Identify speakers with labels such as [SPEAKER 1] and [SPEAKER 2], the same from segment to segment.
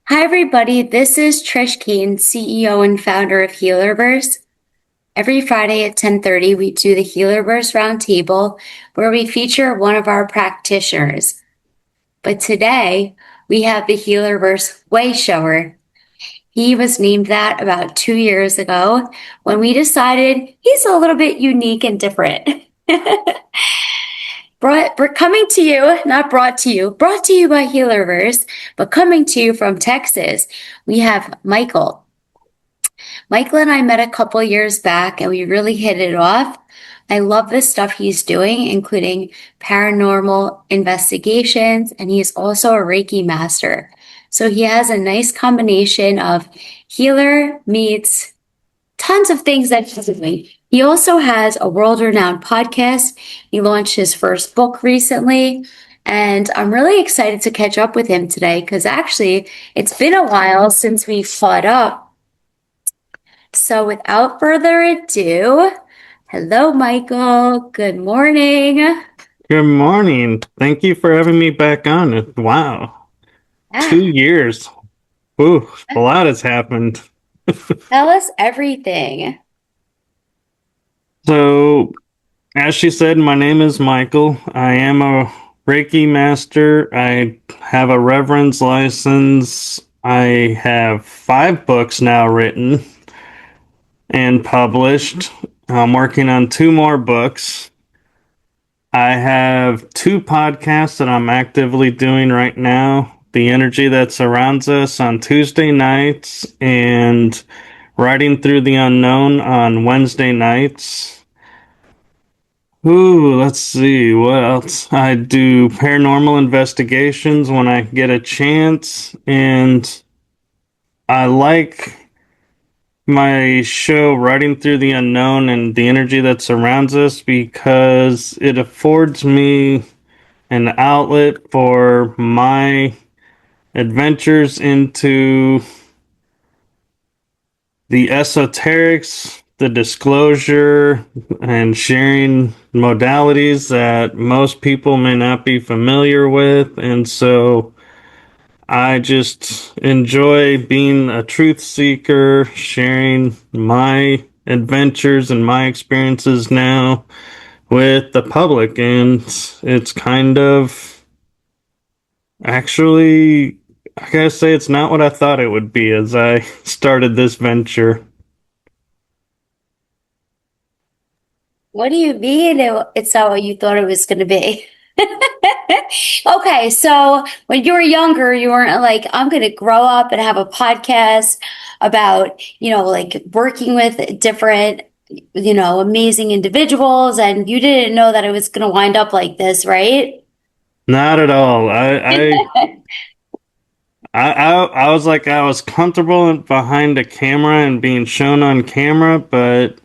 [SPEAKER 1] Hi, everybody. This is Trish Kane, CEO and founder of Healerverse. Every Friday at 10:30, we do the Healerverse Roundtable, where we feature one of our practitioners. But today, we have the Healerverse Way Shower. He was named that about 2 years ago when we decided he's a little bit unique and different. We're coming to you, not brought to you, brought to you by Healerverse, but coming to you from Texas. We have Michael. Michael and I met a couple years back and we really hit it off. I love the stuff he's doing, including paranormal investigations, and he's also a Reiki Master. So he has a nice combination of healer meets tons of things that he's doing. He also has a world-renowned podcast. He launched his first book recently, and I'm really excited to catch up with him today because actually it's been a while since we caught up. So without further ado, hello, Michael. Good morning.
[SPEAKER 2] Good morning. Thank you for having me back on. Wow.
[SPEAKER 1] Yeah,
[SPEAKER 2] 2 years. Ooh, a lot has happened.
[SPEAKER 1] tell us everything.
[SPEAKER 2] So, as she said, my name is Michael. I am a Reiki Master. I have a Reverend's license. I have 5 books now written and published. I'm working on 2 more books. I have 2 podcasts that I'm actively doing right now. The Energy That Surrounds Us on Tuesday nights and Writing Through the Unknown on Wednesday nights. Ooh, let's see, what else? I do paranormal investigations when I get a chance, and I like my show Writing Through the Unknown and the Energy That Surrounds Us because it affords me an outlet for my adventures into the esoterics, the disclosure, and sharing modalities that most people may not be familiar with. And so I just enjoy being a truth seeker, sharing my adventures and my experiences now with the public. And it's kind of actually, I gotta say, it's not what I thought it would be as I started this venture.
[SPEAKER 1] What do you mean it's not what you thought it was going to be? Okay, so when you were younger, you weren't like, I'm going to grow up and have a podcast about, like working with different, amazing individuals, and you didn't know that it was going to wind up like this, right?
[SPEAKER 2] Not at all. I was like, I was comfortable behind a camera and being shown on camera, but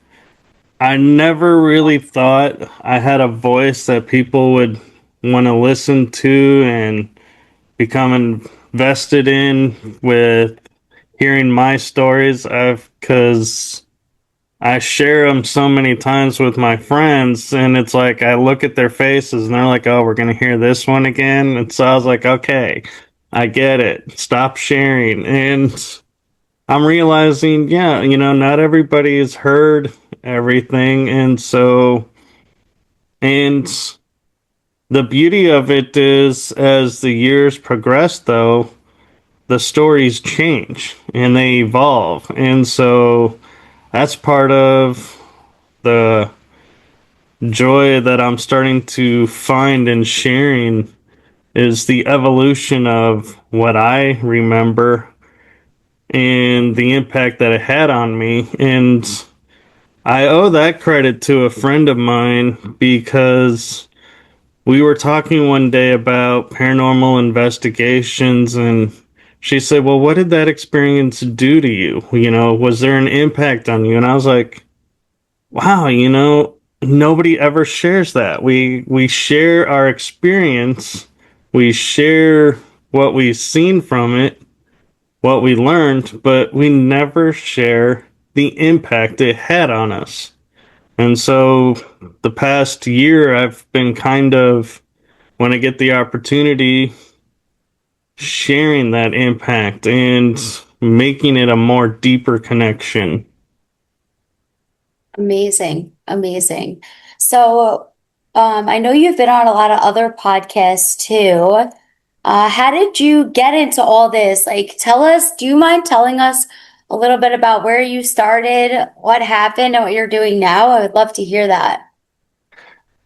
[SPEAKER 2] I never really thought I had a voice that people would want to listen to and become invested in with hearing my stories. Because I share them so many times with my friends, and it's like I look at their faces and they're like, "Oh, we're gonna hear this one again." And so I was like, "Okay, I get it. Stop sharing." And I'm realizing, yeah, not everybody has heard everything, and the beauty of it is, as the years progress, though, the stories change and they evolve, and so that's part of the joy that I'm starting to find in sharing is the evolution of what I remember and the impact that it had on me. And I owe that credit to a friend of mine because we were talking one day about paranormal investigations, and she said, "Well, what did that experience do to you? Was there an impact on you?" And I was like, wow, nobody ever shares that. We share our experience, we share what we've seen from it, what we learned, but we never share the impact it had on us. And so the past year I've been kind of, when I get the opportunity, sharing that impact and making it a more deeper connection.
[SPEAKER 1] Amazing. Amazing. So, I know you've been on a lot of other podcasts too. How did you get into all this? Like, tell us, do you mind telling us a little bit about where you started, what happened, and what you're doing now? I would love to hear that.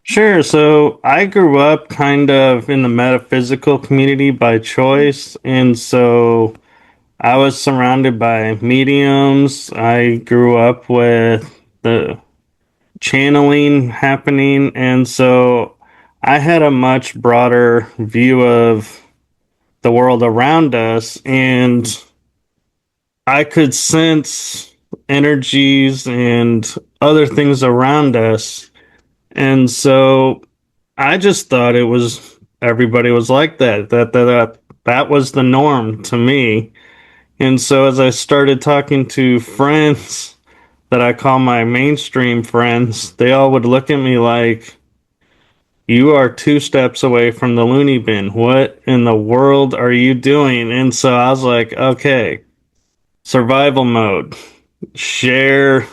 [SPEAKER 2] Sure. So I grew up kind of in the metaphysical community by choice. And so I was surrounded by mediums. I grew up with the channeling happening. And so I had a much broader view of the world around us. And I could sense energies and other things around us. And so I just thought it was everybody was like that. That was the norm to me. And so as I started talking to friends that I call my mainstream friends, they all would look at me like, you are two steps away from the loony bin. What in the world are you doing? And so I was like, okay, survival mode. Share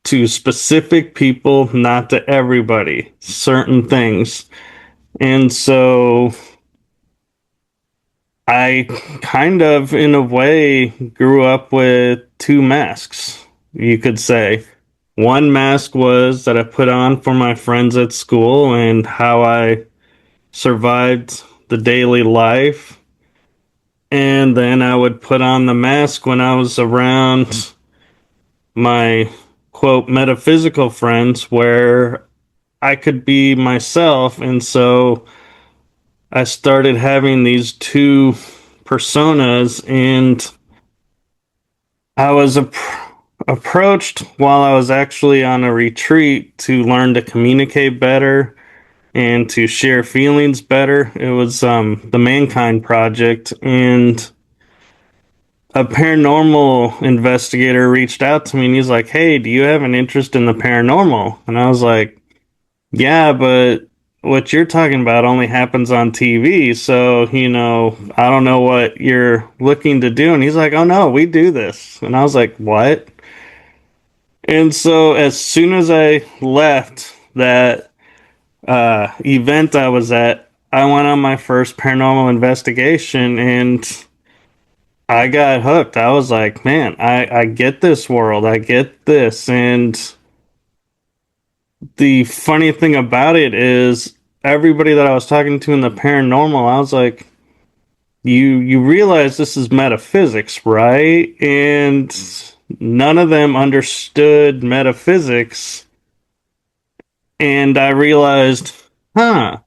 [SPEAKER 2] to specific people, not to everybody, certain things. And so I kind of, in a way, grew up with two masks, you could say. One mask was that I put on for my friends at school and how I survived the daily life. And then I would put on the mask when I was around my quote metaphysical friends where I could be myself. And so I started having these two personas, and I was approached while I was actually on a retreat to learn to communicate better and to share feelings better. It was the Mankind Project, and a paranormal investigator reached out to me and he's like, "Hey, do you have an interest in the paranormal?" And I was like, "Yeah, but what you're talking about only happens on TV, so, I don't know what you're looking to do." And he's like, "Oh no, we do this." And I was like, "What?" And so as soon as I left that event I was at, I went on my first paranormal investigation and I got hooked. I was like, man, I get this world. I get this. And the funny thing about it is everybody that I was talking to in the paranormal, I was like, you realize this is metaphysics, right? And none of them understood metaphysics. And I realized, huh,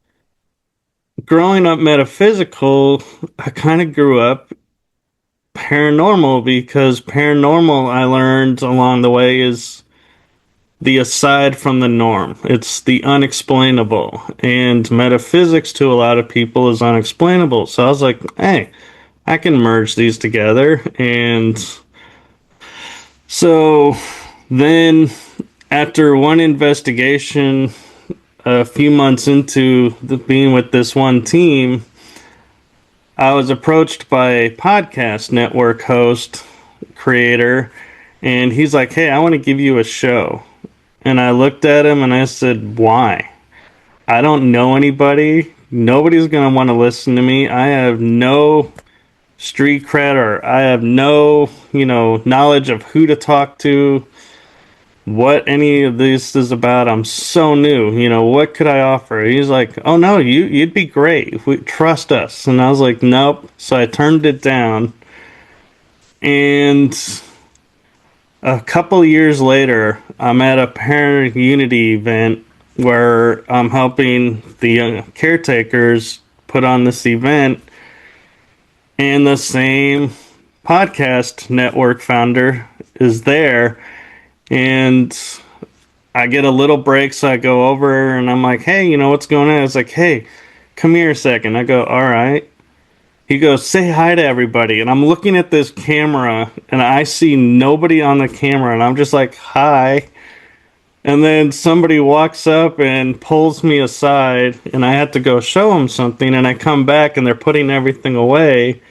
[SPEAKER 2] growing up metaphysical, I kind of grew up paranormal because paranormal I learned along the way is the aside from the norm. It's the unexplainable. And metaphysics to a lot of people is unexplainable. So I was like, hey, I can merge these together. And so then after one investigation, a few months into being with this one team, I was approached by a podcast network host creator, and he's like, "Hey, I want to give you a show." And I looked at him and I said, "Why? I don't know anybody. Nobody's going to want to listen to me. I have no street cred, or I have no, knowledge of who to talk to, what any of this is about. I'm so new. What could I offer?" He's like, "Oh no, you'd be great. Trust us." And I was like, "Nope." So I turned it down. And a couple years later, I'm at a parent unity event where I'm helping the caretakers put on this event, and the same podcast network founder is there. And I get a little break, so I go over and I'm like, "Hey, what's going on?" It's like, "Hey, come here a second." I go, "All right." He goes, "Say hi to everybody." And I'm looking at this camera and I see nobody on the camera and I'm just like, "Hi." And then somebody walks up and pulls me aside, and I had to go show them something. And I come back, and they're putting everything away.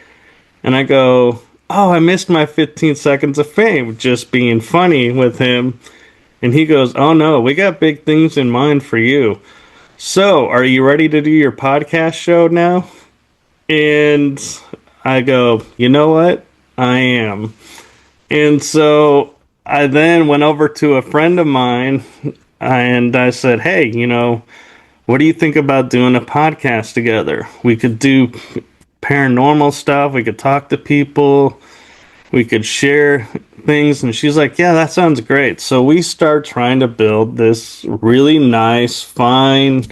[SPEAKER 2] And I go, "Oh, I missed my 15 seconds of fame," just being funny with him. And he goes, "Oh no, we got big things in mind for you. So, are you ready to do your podcast show now?" And I go, "You know what? I am." And so I then went over to a friend of mine and I said, "Hey, what do you think about doing a podcast together? We could do paranormal stuff, we could talk to people, we could share things." And she's like, "Yeah, that sounds great." So we start trying to build this really nice, fine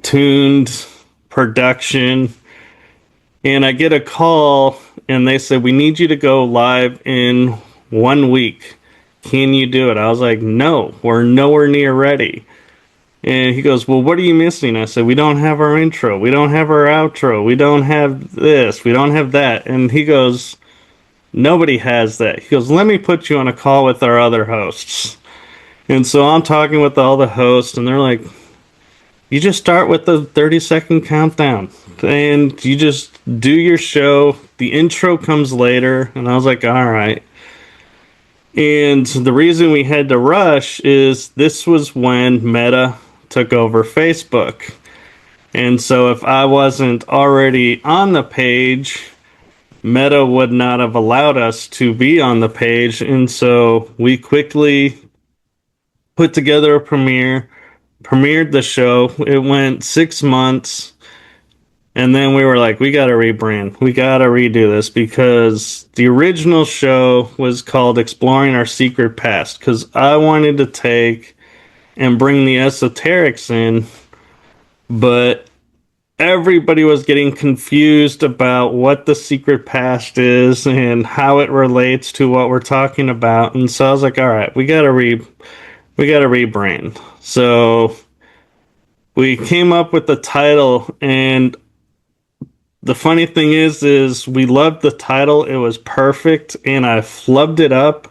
[SPEAKER 2] tuned production. And I get a call and they said, "We need you to go live in 1 week. Can you do it?" I was like, "No, we're nowhere near ready." And he goes, "Well, what are you missing?" I said, "We don't have our intro. We don't have our outro. We don't have this. We don't have that." And he goes, "Nobody has that." He goes, "Let me put you on a call with our other hosts." And so I'm talking with all the hosts, and they're like, "You just start with the 30-second countdown and you just do your show. The intro comes later." And I was like, "All right." And the reason we had to rush is this was when Meta took over Facebook. And so if I wasn't already on the page, Meta would not have allowed us to be on the page. And so we quickly put together a premiered the show. It went 6 months. And then we were like, we got to rebrand. We got to redo this because the original show was called Exploring Our Secret Past because I wanted to take and bring the esoterics in, but everybody was getting confused about what the secret past is and how it relates to what we're talking about. And so I was like, all right, we got to rebrand. So we came up with the title, and the funny thing is we loved the title. It was perfect, and I flubbed it up.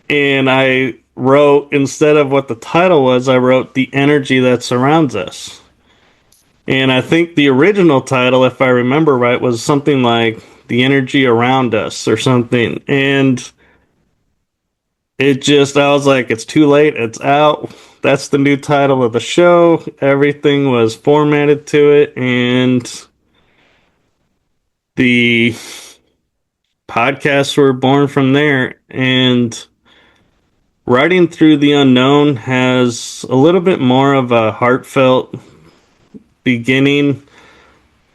[SPEAKER 2] And I wrote, instead of what the title was, I wrote the energy that surrounds us. And I think the original title, if I remember right, was something like the energy around us or something. And I was like, it's too late. It's out. That's the new title of the show. Everything was formatted to it. And the podcasts were born from there. And Writing Through the Unknown has a little bit more of a heartfelt beginning.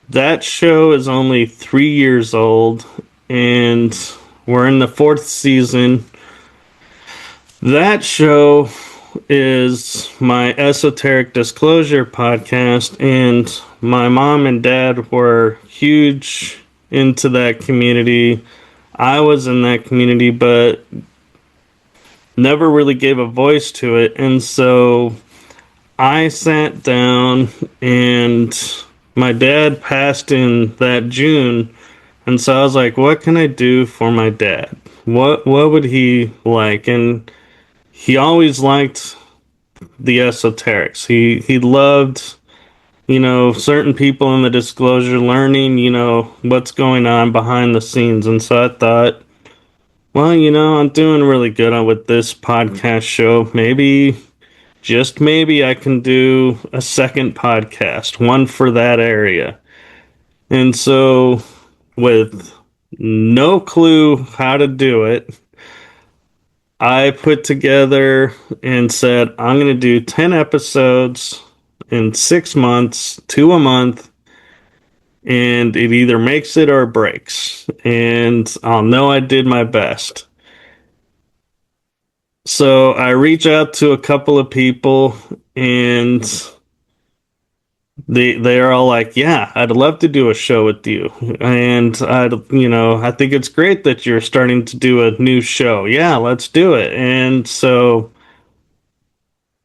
[SPEAKER 2] That show is only 3 years old, and we're in the fourth season. That show is my esoteric disclosure podcast, and my mom and dad were huge into that community. I was in that community, but never really gave a voice to it. And so I sat down, and my dad passed in that June. And so I was like, what can I do for my dad? What would he like? And he always liked the esoterics. He loved, certain people in the disclosure, learning, what's going on behind the scenes. And so I thought, well, I'm doing really good on with this podcast show. Maybe, just maybe, I can do a second podcast, one for that area. And so, with no clue how to do it, I put together and said, I'm going to do 10 episodes in 6 months, two a month, and it either makes it or breaks. And I'll know I did my best. So I reach out to a couple of people, and they are all like, "Yeah, I'd love to do a show with you." And I think it's great that you're starting to do a new show. Yeah, let's do it. And so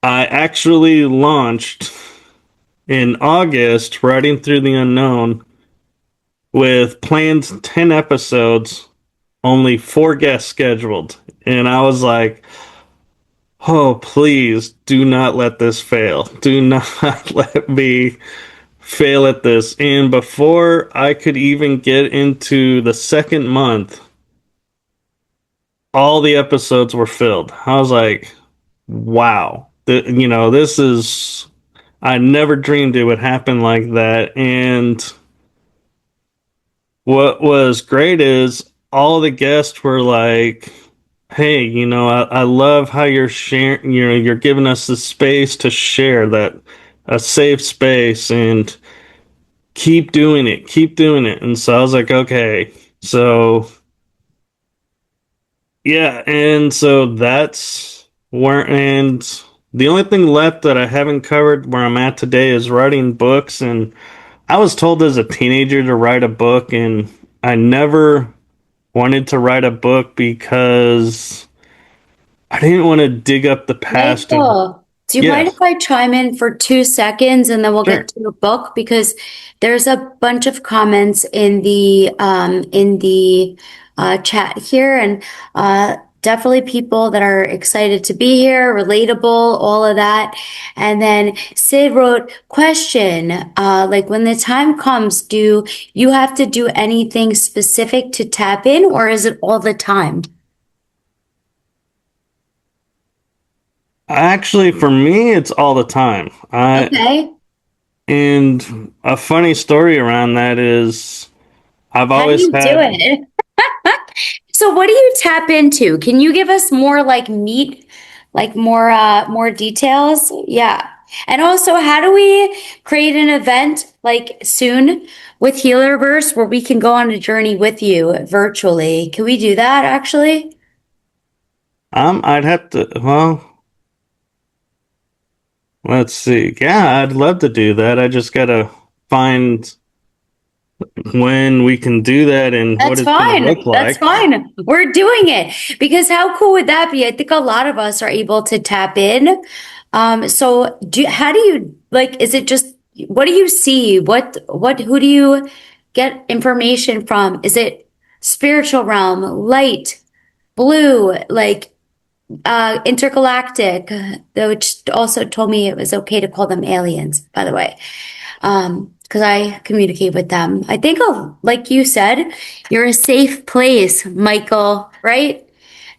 [SPEAKER 2] I actually launched in August, Writing Through the Unknown, with planned 10 episodes, only 4 guests scheduled. And I was like, oh, please do not let this fail. Do not let me fail at this. And before I could even get into the second month, all the episodes were filled. I was like, wow. This is, I never dreamed it would happen like that. And what was great is all the guests were like, hey, I love how you're sharing, you're giving us the space to share that, a safe space, and keep doing it. And so I was like, okay. So yeah, and so that's where, and the only thing left that I haven't covered where I'm at today is writing books. And I was told as a teenager to write a book, and I never wanted to write a book because I didn't want to dig up the past of,
[SPEAKER 1] Michael, do you mind if
[SPEAKER 2] yes,
[SPEAKER 1] I chime in for 2 seconds and then we'll get
[SPEAKER 2] sure.
[SPEAKER 1] to the book? Because there's a bunch of comments in the chat here, and definitely people that are excited to be here, relatable, all of that. And then Sid wrote, question, like when the time comes, do you have to do anything specific to tap in, or is it all the time?
[SPEAKER 2] Actually, for me, it's all the time.
[SPEAKER 1] Okay.
[SPEAKER 2] And a funny story around that is I've
[SPEAKER 1] How do
[SPEAKER 2] always
[SPEAKER 1] you do
[SPEAKER 2] had,
[SPEAKER 1] it? So what do you tap into? Can you give us more like meat, like more details? Yeah. And also, how do we create an event like soon with Healerverse where we can go on a journey with you virtually? Can we do that actually?
[SPEAKER 2] I'd have to, well, let's see. Yeah, I'd love to do that. I just gotta find when we can do that and what
[SPEAKER 1] That's
[SPEAKER 2] it's gonna look
[SPEAKER 1] fine. That's
[SPEAKER 2] like.
[SPEAKER 1] fine. We're doing it because how cool would that be? I think a lot of us are able to tap in. How do you like, is it just, what do you see? Who do you get information from? Is it spiritual realm, light, blue, like, intergalactic, which also told me it was okay to call them aliens, by the way, because I communicate with them. I think, like you said, you're a safe place, Michael, right?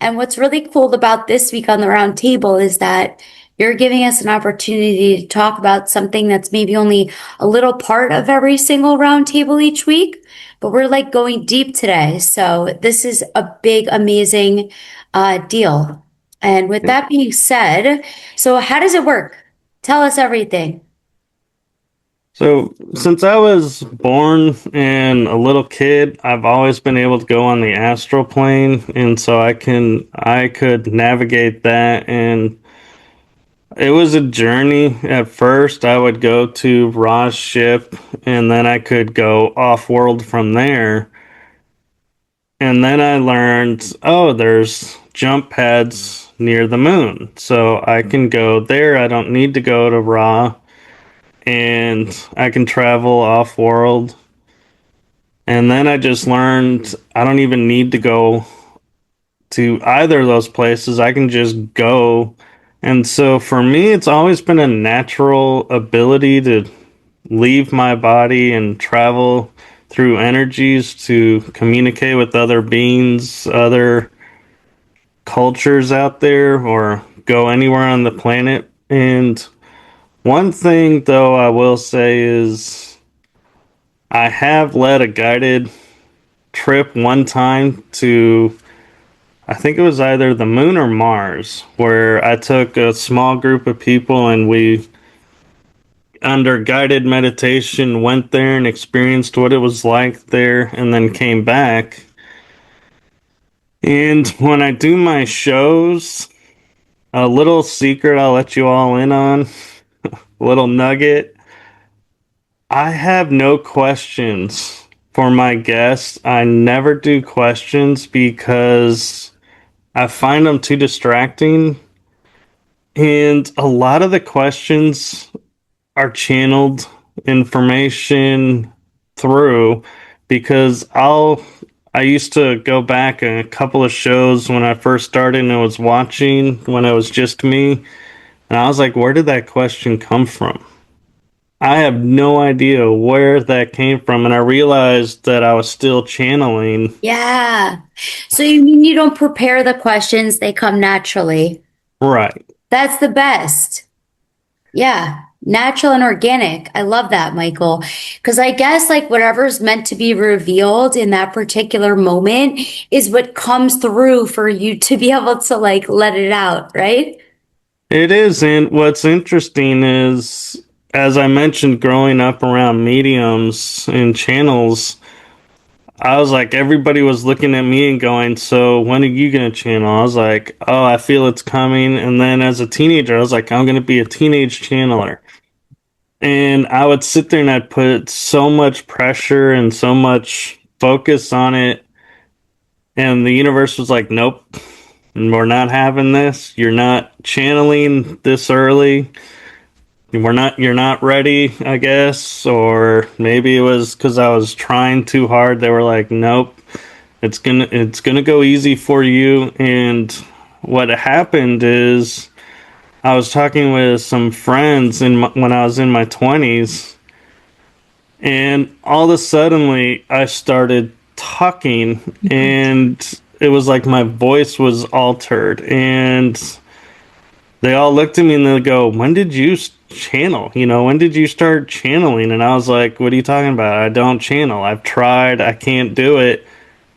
[SPEAKER 1] And what's really cool about this week on the round table is that you're giving us an opportunity to talk about something that's maybe only a little part of every single round table each week, but we're like going deep today. So this is a big, amazing deal. And with that being said, so how does it work? Tell us everything.
[SPEAKER 2] So, since I was born and a little kid, I've always been able to go on the astral plane, and so I could navigate that. And it was a journey. At first, I would go to Ra's ship, and then I could go off world from there. And then I learned, oh, there's jump pads near the moon. So I can go there. I don't need to go to Ra. And I can travel off world. And then I just learned I don't even need to go to either of those places. I can just go. And so for me, it's always been a natural ability to leave my body and travel through energies to communicate with other beings, other cultures out there, or go anywhere on the planet. And one thing, though, I will say is I have led a guided trip one time to, I think it was either the moon or Mars, where I took a small group of people and we, under guided meditation, went there and experienced what it was like there and then came back. And when I do my shows, a little secret I'll let you all in on, a little nugget. I have no questions for my guests. I never do questions because I find them too distracting. And a lot of the questions are channeled information through because I used to go back a couple of shows when I first started and I was watching when it was just me. And I was like, where did that question come from? I have no idea where that came from. And I realized that I was still channeling.
[SPEAKER 1] Yeah. So you mean you don't prepare the questions, they come naturally.
[SPEAKER 2] Right.
[SPEAKER 1] That's the best. Yeah. Natural and organic. I love that, Michael. Because I guess like whatever's meant to be revealed in that particular moment is what comes through for you to be able to like let it out, right?
[SPEAKER 2] It is. And what's interesting is, as I mentioned, growing up around mediums and channels, I was like, everybody was looking at me and going, so when are you going to channel? I was like, oh, I feel it's coming. And then as a teenager, I was like, I'm going to be a teenage channeler. And I would sit there and I'd put so much pressure and so much focus on it. And the universe was like, nope, we're not having this. You're not channeling this early. You're not ready, I guess. Or maybe it was because I was trying too hard. They were like, nope, it's gonna go easy for you. And what happened is I was talking with some friends when I was in my 20s, and all of a sudden I started talking, and it was like my voice was altered, and they all looked at me and they go, when did you channel? When did you start channeling? And I was like, what are you talking about? I don't channel. I've tried. I can't do it.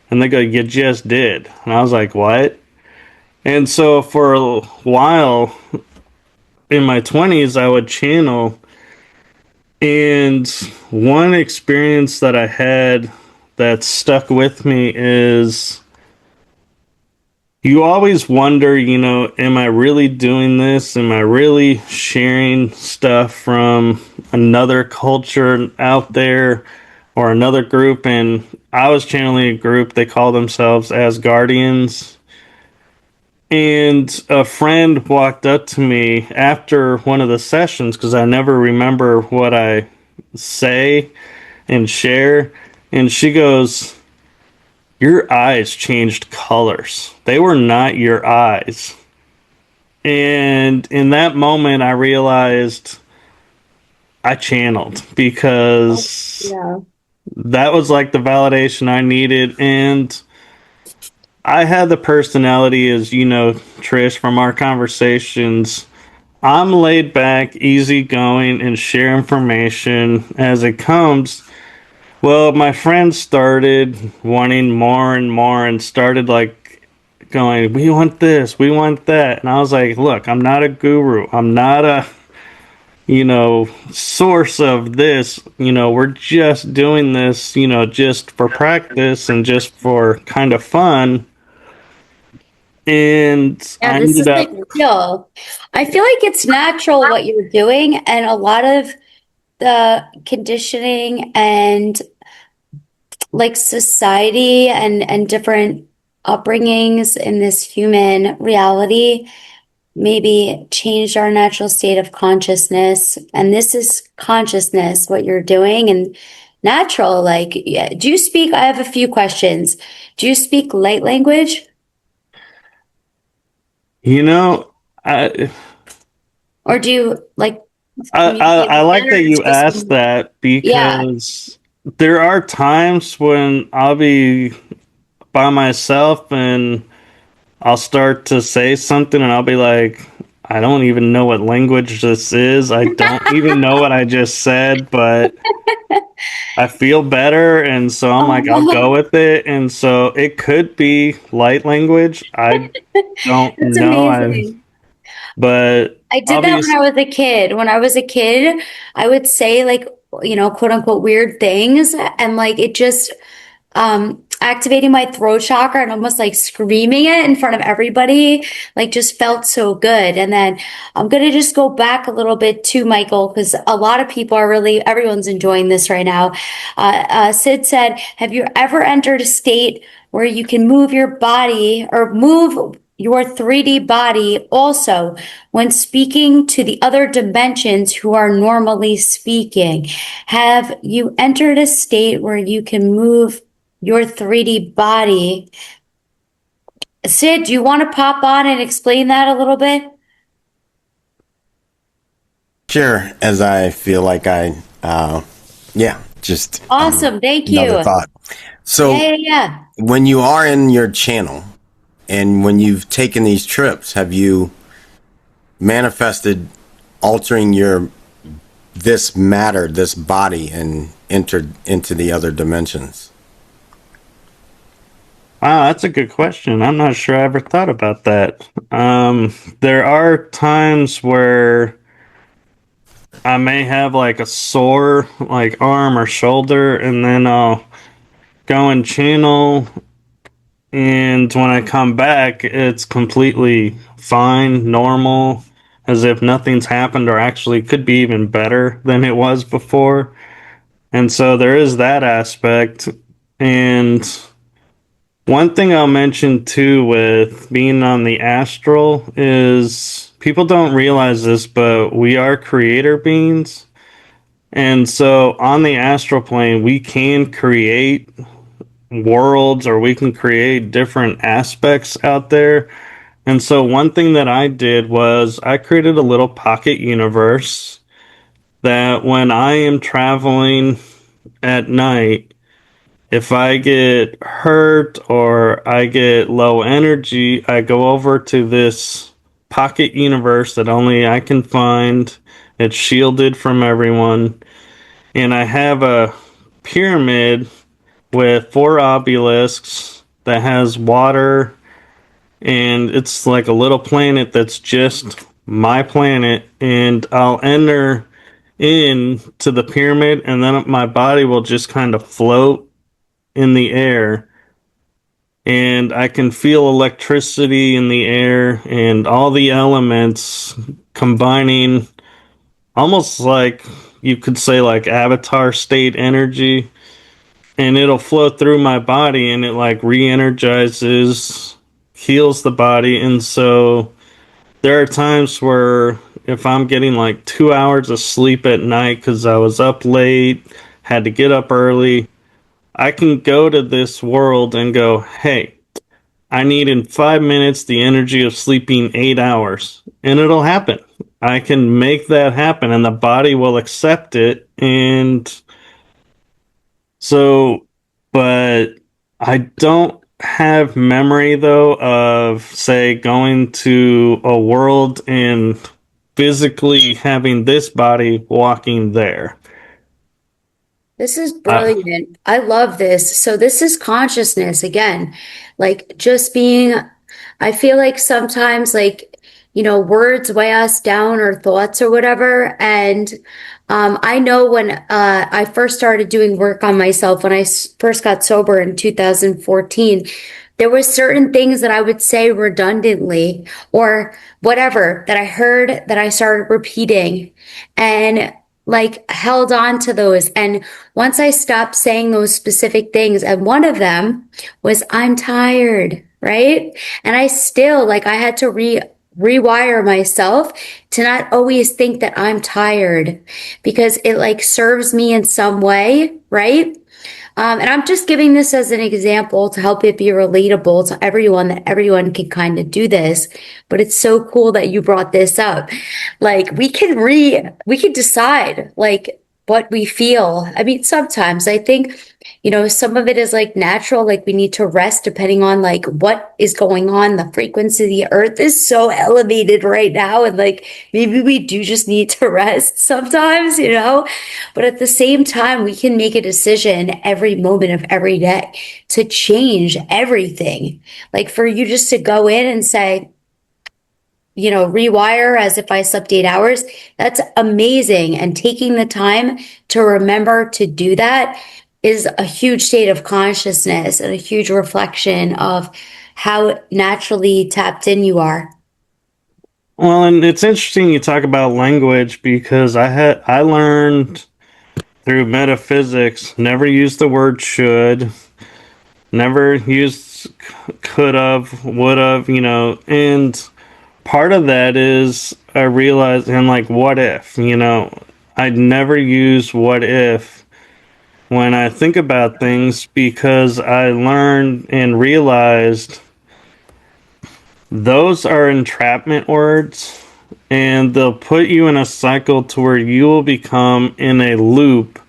[SPEAKER 2] And they go, you just did. And I was like, what? And so for a while in my 20s, I would channel. And one experience that I had that stuck with me is you always wonder, am I really doing this? Am I really sharing stuff from another culture out there or another group? And I was channeling a group, they call themselves as Guardians. And a friend walked up to me after one of the sessions because I never remember what I say and share. And she goes, your eyes changed colors. They were not your eyes. And in that moment, I realized I channeled because
[SPEAKER 1] Yeah.
[SPEAKER 2] that was like the validation I needed. And I had the personality, as you know, Trish, from our conversations. I'm laid back, easygoing, and share information as it comes. Well, my friends started wanting more and more and started like going, we want this, we want that. And I was like, look, I'm not a guru. I'm not a, source of this. We're just doing this, just for practice and just for kind of fun. And
[SPEAKER 1] Yeah,
[SPEAKER 2] I
[SPEAKER 1] this
[SPEAKER 2] ended
[SPEAKER 1] is like
[SPEAKER 2] up,
[SPEAKER 1] real. I feel like it's natural what you're doing, and a lot of the conditioning and like society and different upbringings in this human reality maybe changed our natural state of consciousness. And this is consciousness, what you're doing, and natural. Like, yeah, do you speak? I have a few questions. Do you speak light language,
[SPEAKER 2] you know, I,
[SPEAKER 1] or do you like
[SPEAKER 2] I, I,
[SPEAKER 1] communicate
[SPEAKER 2] I
[SPEAKER 1] with
[SPEAKER 2] like that
[SPEAKER 1] others?
[SPEAKER 2] you
[SPEAKER 1] Just
[SPEAKER 2] asked that
[SPEAKER 1] yeah.
[SPEAKER 2] because there are times when I'll be by myself and I'll start to say something and I'll be like, I don't even know what language this is. I don't even know what I just said, but I feel better. And so I'm like, I'll go
[SPEAKER 1] Oh,
[SPEAKER 2] with it. And so it could be light language. I don't
[SPEAKER 1] that's
[SPEAKER 2] know.
[SPEAKER 1] amazing.
[SPEAKER 2] But
[SPEAKER 1] I did that when
[SPEAKER 2] obviously,
[SPEAKER 1] I was a kid. When I was a kid, I would say like, quote unquote weird things. And like it just activating my throat chakra and almost like screaming it in front of everybody, like just felt so good. And then I'm going to just go back a little bit to Michael because a lot of people are really, everyone's enjoying this right now. Sid said, have you ever entered a state where you can move your body or move your 3D body also when speaking to the other dimensions who are normally speaking? Have you entered a state where you can move your 3D body. Sid, do you want to pop on and explain that a little bit?
[SPEAKER 3] Sure, as I feel like just
[SPEAKER 1] Awesome. Thank
[SPEAKER 3] another
[SPEAKER 1] you.
[SPEAKER 3] thought.
[SPEAKER 1] Yeah,
[SPEAKER 3] So,
[SPEAKER 1] yeah, yeah.
[SPEAKER 3] when you are in your channel and when you've taken these trips, have you manifested altering this matter, this body, and entered into the other dimensions?
[SPEAKER 2] Wow, that's a good question. I'm not sure I ever thought about that. There are times where I may have like a sore like arm or shoulder, and then I'll go and channel, and when I come back, it's completely fine, normal, as if nothing's happened, or actually could be even better than it was before. And so there is that aspect. And one thing I'll mention too with being on the astral is people don't realize this, but we are creator beings. And so on the astral plane, we can create worlds, or we can create different aspects out there. And so one thing that I did was I created a little pocket universe that when I am traveling at night, if I get hurt or I get low energy, I go over to this pocket universe that only I can find. It's shielded from everyone. And I have a pyramid with 4 obelisks that has water, and it's like a little planet that's just my planet. And I'll enter in to the pyramid, and then my body will just kind of float in the air, and I can feel electricity in the air and all the elements combining, almost like you could say like avatar state energy, and it'll flow through my body, and it like re-energizes, heals the body. And so there are times where if I'm getting like 2 hours of sleep at night because I was up late, had to get up early, I can go to this world and go, hey, I need in 5 minutes the energy of sleeping 8 hours, and it'll happen. I can make that happen, and the body will accept it. And so, but I don't have memory though of, say, going to a world and physically having this body walking there.
[SPEAKER 1] This is
[SPEAKER 2] Uh,
[SPEAKER 1] brilliant. I love this. So this is consciousness again, like just being, I feel like sometimes like, words weigh us down or thoughts or whatever. And I know when I first started doing work on myself, when I first got sober in 2014, there was certain things that I would say redundantly or whatever that I heard that I started repeating and like held on to those. And once I stopped saying those specific things, and one of them was, I'm tired, right? And I still, like, I had to rewire myself to not always think that I'm tired because it like serves me in some way, right? And I'm just giving this as an example to help it be relatable to everyone, that everyone can kind of do this. But it's so cool that you brought this up. Like we can decide like what we feel. I mean, sometimes I think, some of it is like natural, like we need to rest depending on like what is going on. The frequency of the earth is so elevated right now. And like maybe we do just need to rest sometimes. But at the same time, we can make a decision every moment of every day to change everything. Like for you just to go in and say, rewire as if I slept 8 hours. That's amazing. And taking the time to remember to do that is a huge state of consciousness and a huge reflection of how naturally tapped in you are.
[SPEAKER 2] well, and it's interesting you talk about language, because I learned through metaphysics, never use the word should, never use could have, would have, and part of that is I realized, and like, what if, I'd never use what if. when I think about things, because I learned and realized those are entrapment words, and they'll put you in a cycle to where you will become in a loop,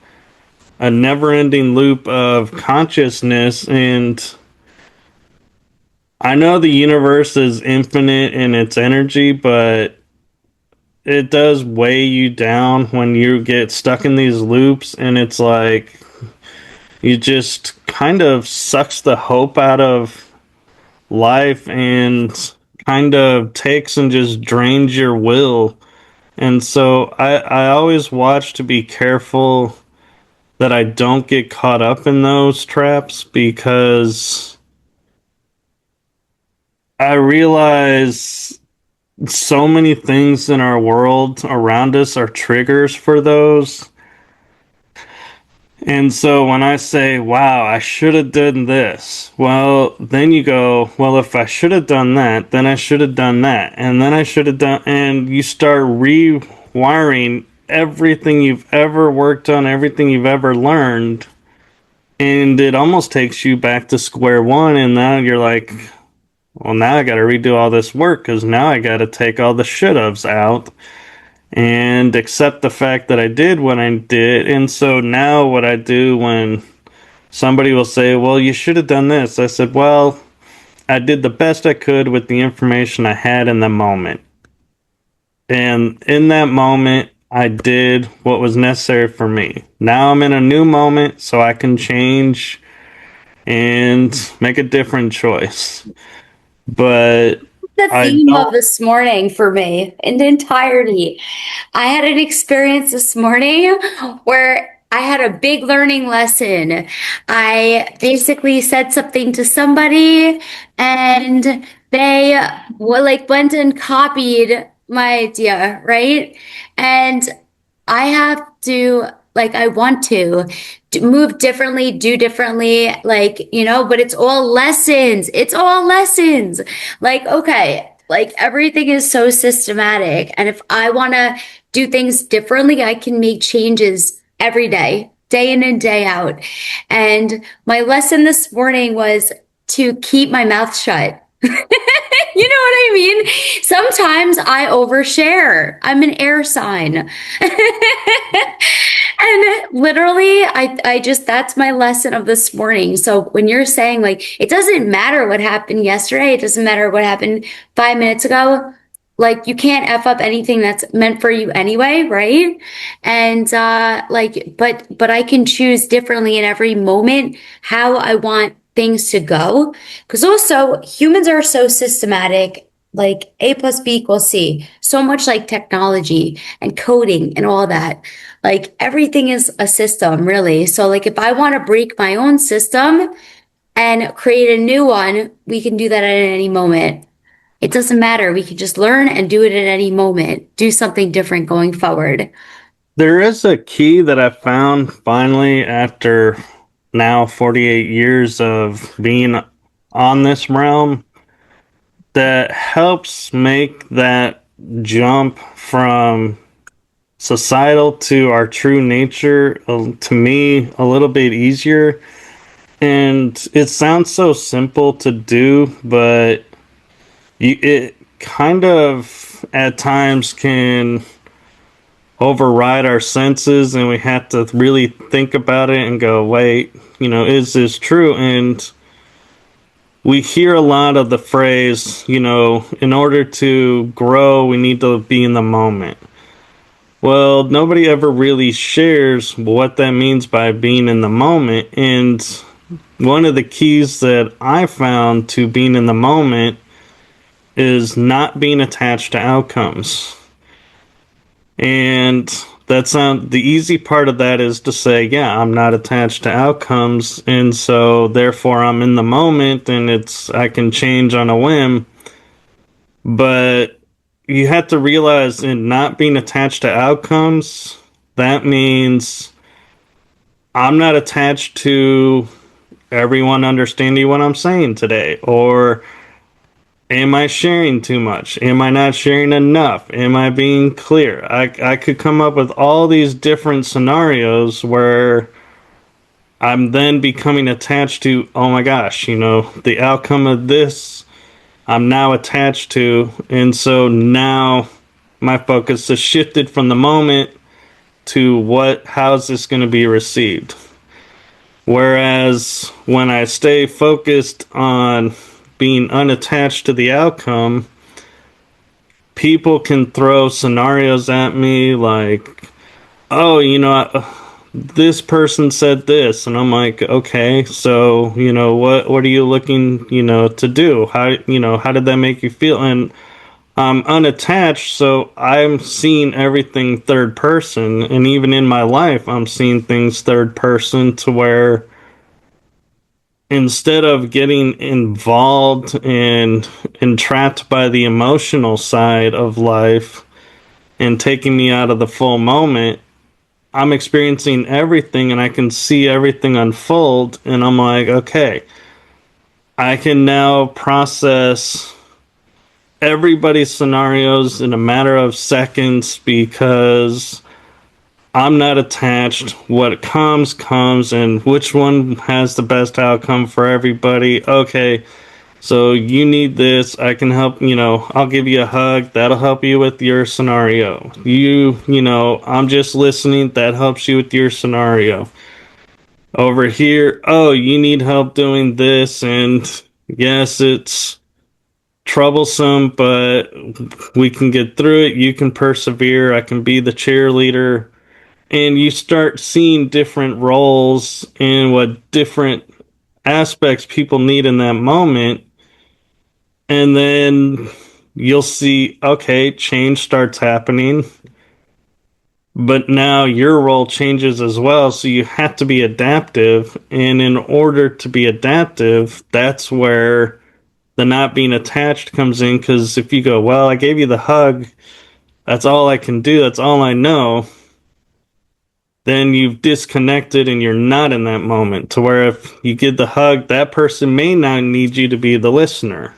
[SPEAKER 2] a never-ending loop of consciousness. And I know the universe is infinite in its energy, but it does weigh you down when you get stuck in these loops, and it's like you just kind of sucks the hope out of life and kind of takes and just drains your will. And so I always watch to be careful that I don't get caught up in those traps, because I realize so many things in our world around us are triggers for those. And so when I say, wow, I should have done this, well, then you go, well, if I should have done that, then I should have done that. And then I should have done, and you start rewiring everything you've ever worked on, everything you've ever learned. And it almost takes you back to square one. And now you're like, well, now I got to redo all this work, because now I got to take all the should haves out and accept the fact that I did what I did. And so now what I do when somebody will say, well, you should have done this, I said, well, I did the best I could with the information I had in the moment. And in that moment, I did what was necessary for me. Now I'm in a new moment, so I can change and make a different choice. But
[SPEAKER 1] The
[SPEAKER 2] I
[SPEAKER 1] theme
[SPEAKER 2] don't.
[SPEAKER 1] of this morning for me in entirety. I had an experience this morning where I had a big learning lesson. I basically said something to somebody and they went and copied my idea, right? And I have to, I want to move differently, do differently, but it's all lessons. It's all lessons. Okay, everything is so systematic. And if I want to do things differently, I can make changes every day, day in and day out. And my lesson this morning was to keep my mouth shut. You know what I mean? Sometimes I overshare. I'm an air sign. And literally, I just, that's my lesson of this morning. So when you're saying it doesn't matter what happened yesterday, it doesn't matter what happened 5 minutes ago, you can't F up anything that's meant for you anyway, right? And but I can choose differently in every moment how I want things to go. Because also humans are so systematic, A plus B equals C, so much like technology and coding and all that. Everything is a system, really. So if I want to break my own system and create a new one, we can do that at any moment. It doesn't matter. We can just learn and do it at any moment. Do something different going forward.
[SPEAKER 2] There is a key that I found finally after now 48 years of being on this realm that helps make that jump from societal to our true nature, to me, a little bit easier. And it sounds so simple to do, but it kind of at times can override our senses, and we have to really think about it and go, wait, is this true? And we hear a lot of the phrase, in order to grow, we need to be in the moment. Well, nobody ever really shares what that means by being in the moment. And one of the keys that I found to being in the moment is not being attached to outcomes. And the easy part of that is to say, yeah, I'm not attached to outcomes, and so therefore I'm in the moment, and I can change on a whim. But you have to realize, in not being attached to outcomes, that means I'm not attached to everyone understanding what I'm saying today, or am I sharing too much? Am I not sharing enough? Am I being clear? I could come up with all these different scenarios where I'm then becoming attached to, oh my gosh, the outcome of this I'm now attached to. And so now my focus has shifted from the moment to how's this going to be received. Whereas when I stay focused on being unattached to the outcome, people can throw scenarios at me like, oh, this person said this, and I'm like, okay, so what are you looking to do? How did that make you feel? And I'm unattached, so I'm seeing everything third person, and even in my life I'm seeing things third person, to where instead of getting involved and entrapped by the emotional side of life and taking me out of the full moment, I'm experiencing everything and I can see everything unfold, and I'm like, okay, I can now process everybody's scenarios in a matter of seconds because I'm not attached. What comes, and which one has the best outcome for everybody. Okay, so you need this. I can help, I'll give you a hug. That'll help you with your scenario. I'm just listening. That helps you with your scenario. Over here, oh, you need help doing this. And yes, it's troublesome, but we can get through it. You can persevere. I can be the cheerleader. And you start seeing different roles and what different aspects people need in that moment. And then you'll see, okay, change starts happening. But now your role changes as well. So you have to be adaptive. And in order to be adaptive, that's where the not being attached comes in. Because if you go, well, I gave you the hug, that's all I can do, that's all I know, then you've disconnected and you're not in that moment. To where if you give the hug, that person may not need you to be the listener.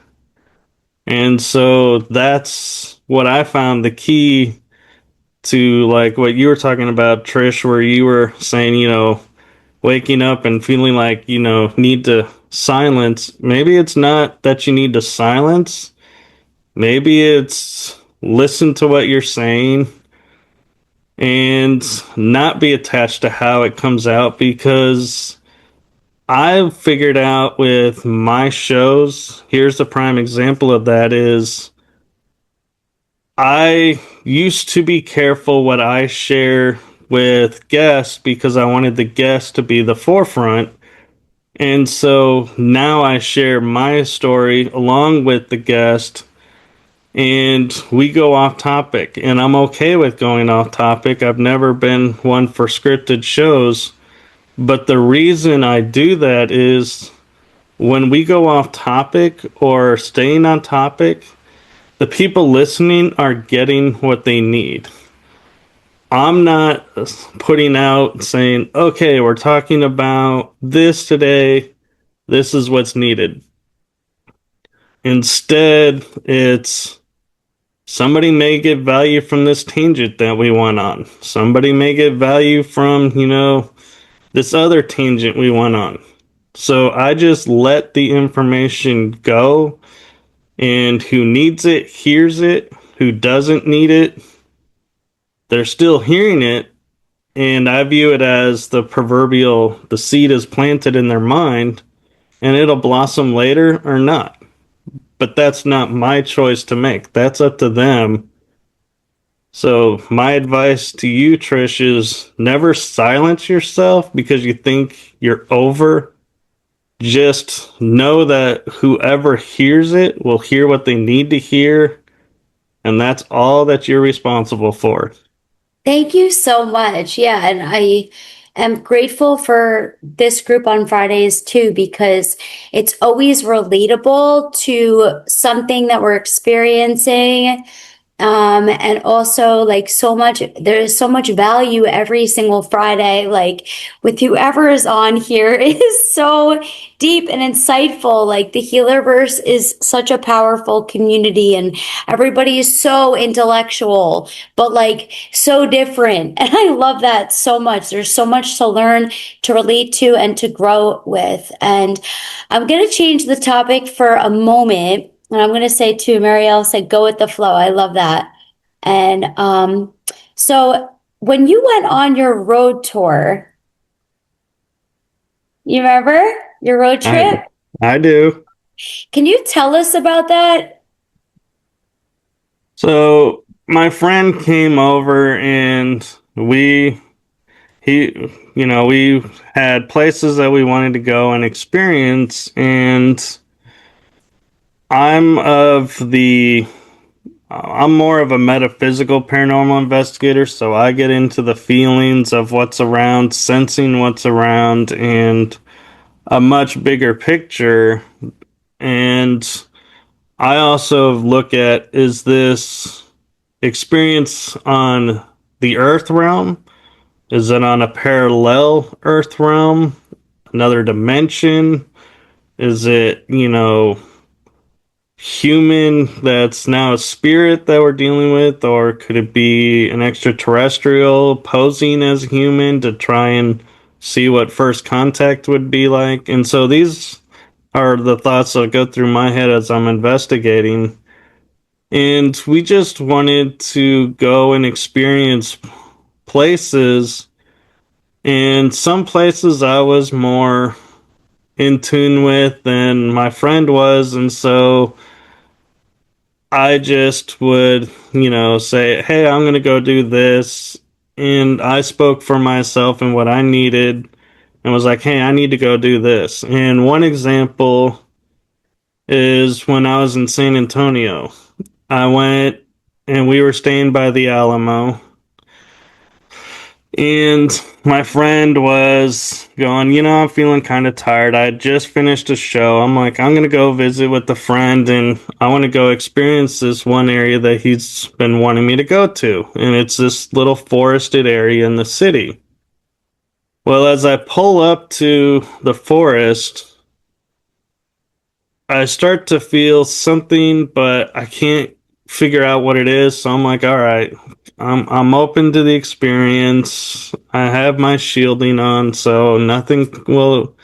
[SPEAKER 2] And so that's what I found the key to, like what you were talking about, Trish, where you were saying, waking up and feeling like, need to silence. Maybe it's not that you need to silence. Maybe it's listen to what you're saying and not be attached to how it comes out, because I've figured out with my shows, here's a prime example of that is I used to be careful what I share with guests because I wanted the guest to be the forefront. And so now I share my story along with the guest, and we go off topic, and I'm okay with going off topic. I've never been one for scripted shows, but the reason I do that is when we go off topic or staying on topic, the people listening are getting what they need. I'm not putting out saying, okay, we're talking about this today, this is what's needed. Instead, it's somebody may get value from this tangent that we went on. Somebody may get value from, this other tangent we went on. So I just let the information go, and who needs it hears it. Who doesn't need it, they're still hearing it. And I view it as the seed is planted in their mind, and it'll blossom later or not. But that's not my choice to make. That's up to them. So my advice to you, Trish, is never silence yourself because you think you're over. Just know that whoever hears it will hear what they need to hear, and that's all that you're responsible for.
[SPEAKER 1] Thank you so much. Yeah, and I am grateful for this group on Fridays too, because it's always relatable to something that we're experiencing, And also like there's so much value every single Friday, like with whoever is on here is so deep and insightful. Like the Healerverse is such a powerful community and everybody is so intellectual, but like so different. And I love that so much. There's so much to learn, to relate to, and to grow with. And I'm going to change the topic for a moment. And I'm going to say to Marielle, say, go with the flow. I love that. And so when you went on your road tour, you remember your road trip?
[SPEAKER 2] I do.
[SPEAKER 1] Can you tell us about that?
[SPEAKER 2] So my friend came over and we had places that we wanted to go and experience, and I'm of the I'm more of a metaphysical paranormal investigator, so I get into the feelings of what's around, sensing what's around, and a much bigger picture. And I also look at, is this experience on the earth realm? Is it on a parallel earth realm? Another dimension? Is it, human that's now a spirit that we're dealing with? Or could it be an extraterrestrial posing as a human to try and see what first contact would be like? And so these are the thoughts that go through my head as I'm investigating. And we just wanted to go and experience places. And some places I was more in tune with than my friend was. And so I just would, say, hey, I'm going to go do this. And I spoke for myself and what I needed and was like, hey, I need to go do this. And one example is when I was in San Antonio. I went and we were staying by the Alamo. And my friend was going, I'm feeling kind of tired. I had just finished a show. I'm like, I'm going to go visit with a friend and I want to go experience this one area that he's been wanting me to go to. And it's this little forested area in the city. Well, as I pull up to the forest, I start to feel something, but I can't figure out what it is. So I'm like, all right, I'm open to the experience. I have my shielding on, so nothing will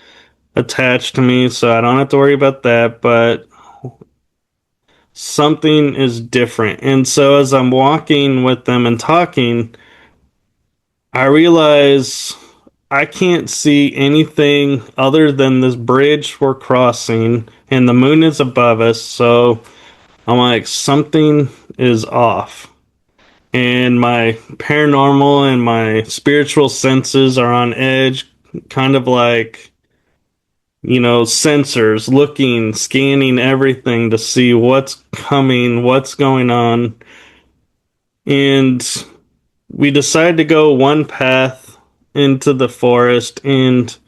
[SPEAKER 2] attach to me, so I don't have to worry about that. But something is different. And so as I'm walking with them and talking, I realize I can't see anything other than this bridge we're crossing, and the moon is above us. So I'm like, something is off. And my paranormal and my spiritual senses are on edge, kind of like, sensors looking, scanning everything to see what's coming, what's going on. And we decided to go one path into the forest, and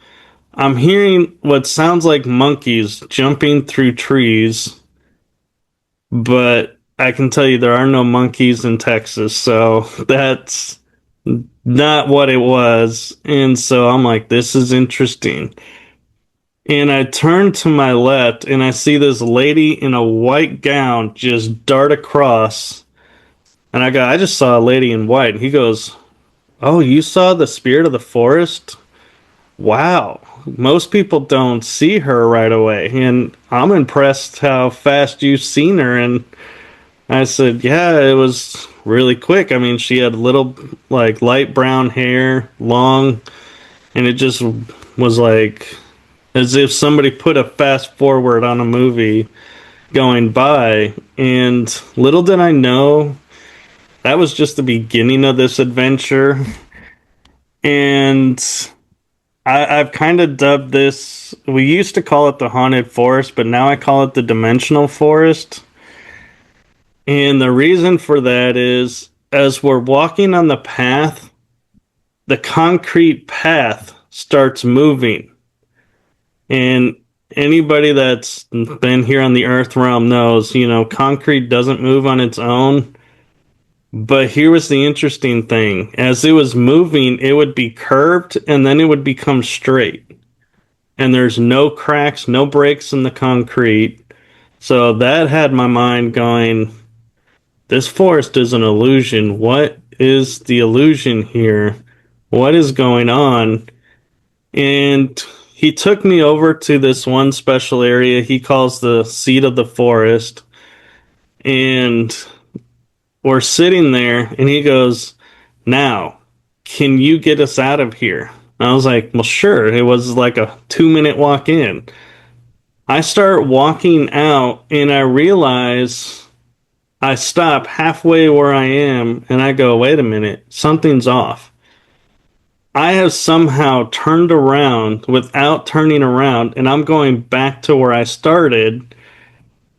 [SPEAKER 2] I'm hearing what sounds like monkeys jumping through trees, but I can tell you there are no monkeys in Texas, so that's not what it was. And so I'm like, this is interesting. And I turn to my left and I see this lady in a white gown just dart across. And I just saw a lady in white. And he goes, oh, you saw the spirit of the forest? Wow. Most people don't see her right away. And I'm impressed how fast you've seen her. And I said, yeah, it was really quick. I mean, she had little, like, light brown hair, long, and it just was like as if somebody put a fast forward on a movie going by. And little did I know, that was just the beginning of this adventure. And I've kind of dubbed this, we used to call it the haunted forest, but now I call it the dimensional forest. And the reason for that is, as we're walking on the path, the concrete path starts moving. And anybody that's been here on the earth realm knows, concrete doesn't move on its own. But here was the interesting thing. As it was moving, it would be curved and then it would become straight. And there's no cracks, no breaks in the concrete. So that had my mind going, this forest is an illusion. What is the illusion here? What is going on? And he took me over to this one special area he calls the seat of the forest. And we're sitting there, and he goes, now, can you get us out of here? And I was like, well, sure. It was like a 2-minute walk in. I start walking out, and I realize I stop halfway where I am, and I go, wait a minute, something's off. I have somehow turned around without turning around, and I'm going back to where I started.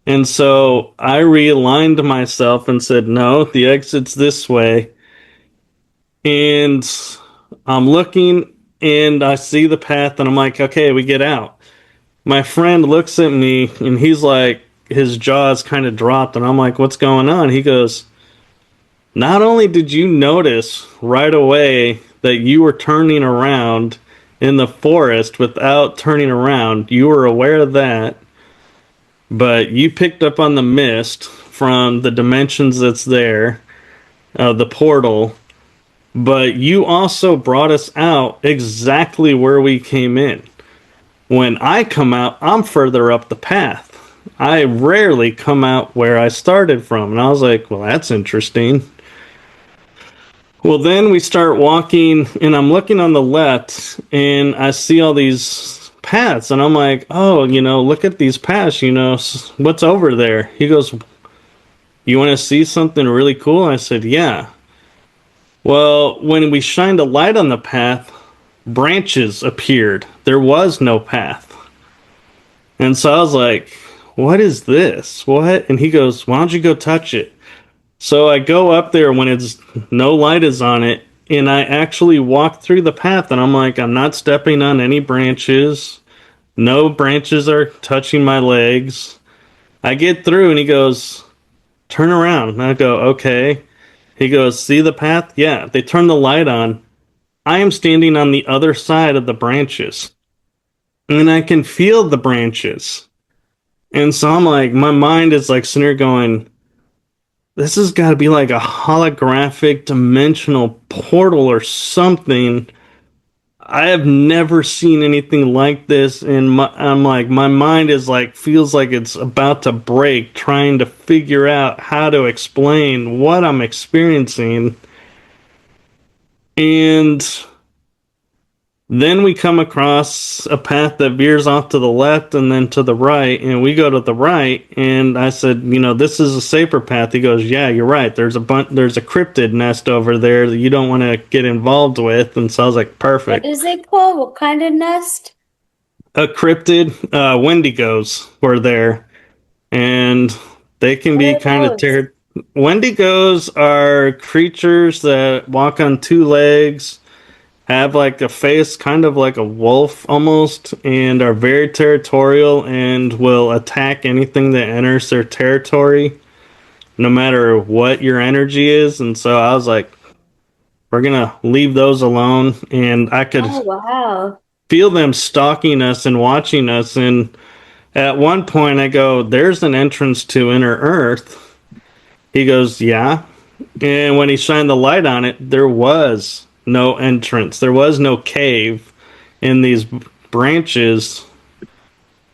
[SPEAKER 2] And so I realigned myself and said, no, the exit's this way. And I'm looking and I see the path and I'm like, okay, we get out. My friend looks at me and he's like, his jaw's kind of dropped. And I'm like, what's going on? He goes, not only did you notice right away that you were turning around in the forest without turning around, you were aware of that. But you picked up on the mist from the dimensions that's there, the portal. But you also brought us out exactly where we came in. When I come out, I'm further up the path. I rarely come out where I started from. And I was like, well, that's interesting. Well, then we start walking, and I'm looking on the left, and I see all these paths, and I'm like, oh, look at these paths, what's over there? He goes, you want to see something really cool? I said, yeah. Well, when we shined a light on the path, branches appeared. There was no path. And so I was like, what is this? What? And he goes, why don't you go touch it? So I go up there when it's no light is on it, and I actually walk through the path, and I'm like, I'm not stepping on any branches. No branches are touching my legs. I get through, and he goes, turn around. And I go, okay. He goes, see the path? Yeah. They turn the light on. I am standing on the other side of the branches, and I can feel the branches. And so I'm like, my mind is like sitting here going, this has got to be like a holographic dimensional portal or something. I have never seen anything like this, and I'm like, my mind is like, feels like it's about to break, trying to figure out how to explain what I'm experiencing. And then we come across a path that veers off to the left and then to the right, and we go to the right, and I said, this is a safer path. He goes, yeah, you're right. There's a cryptid nest over there that you don't want to get involved with. And so I was like, perfect.
[SPEAKER 1] What is it called? What kind of nest?
[SPEAKER 2] A cryptid. Wendigos were there, and they can be kind of Wendigos are creatures that walk on two legs, have like a face kind of like a wolf almost, and are very territorial and will attack anything that enters their territory, no matter what your energy is. And so I was like, we're gonna leave those alone. And I could feel them stalking us and watching us. And at one point I go, there's an entrance to Inner Earth. He goes, yeah. And when he shined the light on it, there was no entrance. There was no cave in these branches.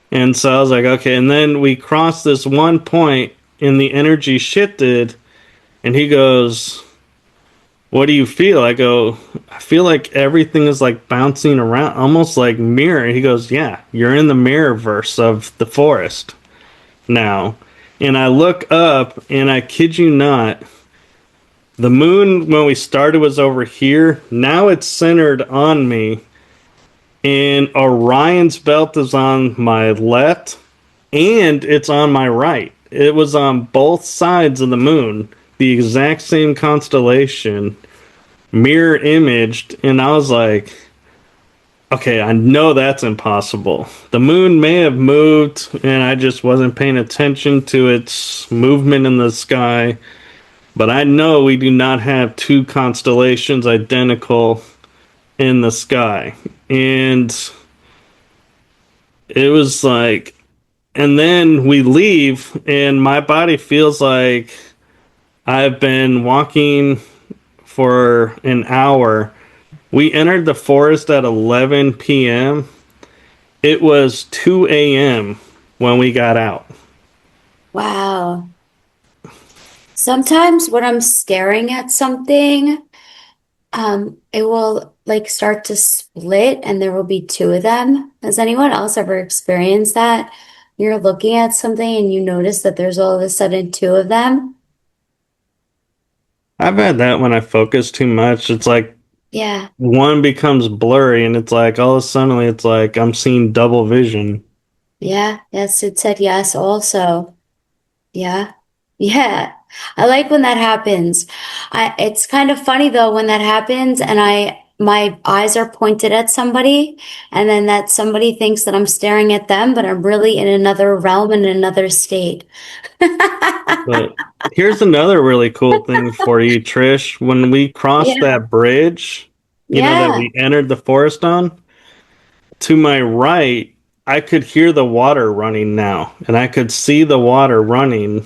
[SPEAKER 2] And so I was like, okay. And then we crossed this one point and the energy shifted, and he goes, what do you feel? I go, I feel like everything is like bouncing around, almost like mirror. He goes, yeah, you're in the mirrorverse of the forest now. And I look up, and I kid you not, the moon, when we started, was over here. Now it's centered on me. And Orion's belt is on my left, and it's on my right. It was on both sides of the moon. The exact same constellation. Mirror imaged. And I was like, okay, I know that's impossible. The moon may have moved, and I just wasn't paying attention to its movement in the sky. But I know we do not have two constellations identical in the sky. And it was like, and then we leave, and my body feels like I've been walking for an hour. We entered the forest at 11 p.m. It was 2 a.m. when we got out.
[SPEAKER 1] Wow. Sometimes when I'm staring at something, it will like start to split and there will be two of them. Has anyone else ever experienced that? You're looking at something and you notice that there's all of a sudden two of them?
[SPEAKER 2] I've had that when I focus too much. It's like
[SPEAKER 1] Yeah.
[SPEAKER 2] one becomes blurry, and it's like all of a sudden it's like I'm seeing double vision.
[SPEAKER 1] Yeah. Yes, it said yes also. Yeah. Yeah. I like when that happens. It's kind of funny though when that happens and my eyes are pointed at somebody and then that somebody thinks that I'm staring at them, but I'm really in another realm in another state.
[SPEAKER 2] But here's another really cool thing for you, Trish. When we crossed
[SPEAKER 1] Yeah.
[SPEAKER 2] that bridge, that
[SPEAKER 1] Yeah.
[SPEAKER 2] we entered the forest on, to my right, I could hear the water running now, and I could see the water running.